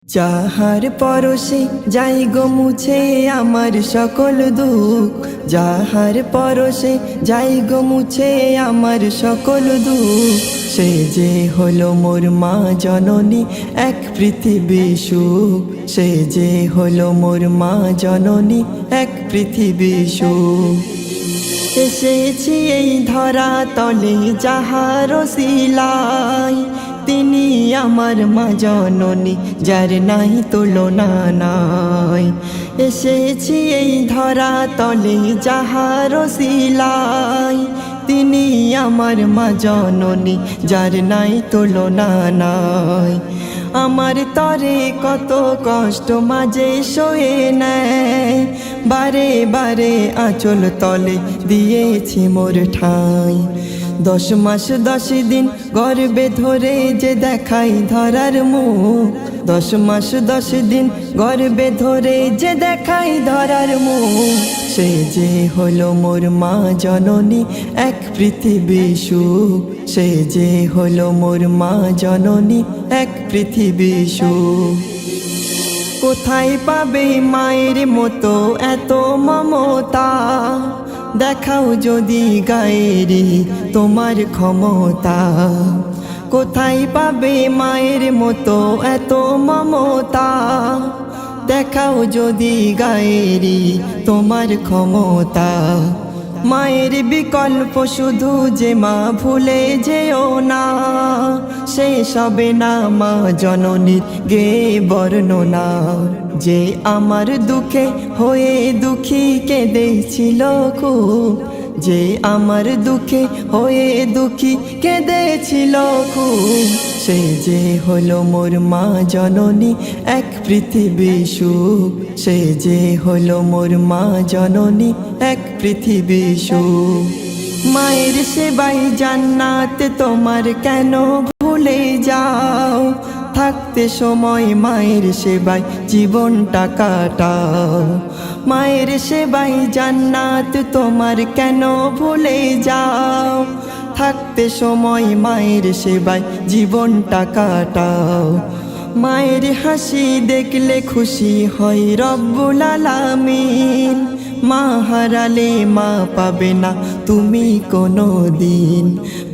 যাহার পরশে যাই গো মুছে আমার সকল দুঃখ, যাহার পরশে যাই গো মুছে আমার সকল দুঃখ। সে যে হলো মোর মা জননী এক পৃথিবী সুখ, সে যে হলো মোর মা জননী এক পৃথিবী সুখ। এসেছি এই ধরা তলে যাহার শিলায়, তিনি আমার মা জননী যার নাই তুলনা নাই। এসেছি এই ধরা তলে যাহার শিলায়, তিনি আমার মা জননী যার নাই তুলনা নাই। আমার তরে কত কষ্ট মাঝে সয়ে নেয়, বারে বারে আঁচল তলে দিয়েছি মোর ঠাঁই। 10 মাস 10 দিন গর্ভে ধরে যে দেখাই ধরার মুখ, 10 মাস 10 দিন গর্ভে ধরে যে দেখাই ধরার মুখ। সে যে হলো মোর মা জননী এক পৃথিবী সুখ, সে যে হলো মোর মা জননী এক পৃথিবী সুখ। কোথায় পাবে মায়ের মতো এত মমতা, দেখাও যদি গায়েরি তোমার ক্ষমতা। কোথায় পাবে মায়ের মতো এত মমতা, দেখাও যদি গায়েরি তোমার ক্ষমতা। মায়ের বিকল্প শুধু যে মা ভুলে যেও না, সে সবে না মা জননীর গে বর্ণনা। যে আমার দুঃখে হয়ে দুঃখী কেঁদেছিল খুব, যে আমার দুঃখে হয়ে দুঃখী কেঁদেছিল খুব। সে যে হলো মোর মা জননী এক পৃথিবী সুখ, সে যে হলো মোর মা জননী এক পৃথিবী সুখ। মায়ের সেবাই জান্নাত তোমার কেন ভুলে যাও, থাকতে সময় মায়ের সেবায় জীবনটা কাটাও। মায়ের সেবাই জান্নাত তোমার কেন ভুলে যাও, থাকতে সময় মায়ের সেবায় জীবনটা কাটাও। মায়ের হাসি দেখলে খুশি হয় রব্বুল আলামিন, মা হারালে মা পাবে না তুমি কোনো দিন,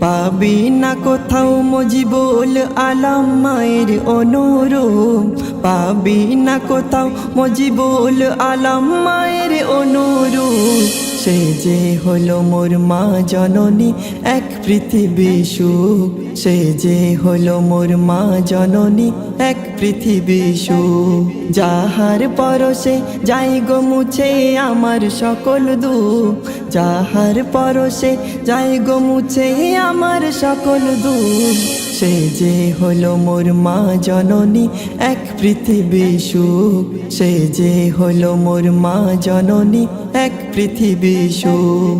পাবি না কোথাও মুজিবুল আলম মায়ের অনুরূপ, পাবি না কোথাও মুজিবুল আলম মায়ের অনুরূপ। সে যে হলো মোর মা জননী এক পৃথিবী সুখ, সে যে হলো মোর মা জননী এক পৃথিবী সুখ। যাহার পরশে যাই গো মুছে আমার সকল দুঃখ, যাহার পরশে যাই গো মুছে আমার সকল দুঃখ। সে যে হলো মোর মা জননী এক পৃথিবী সুখ, সে যে হলো মোর মা জননী এক পৃথিবী সুখ।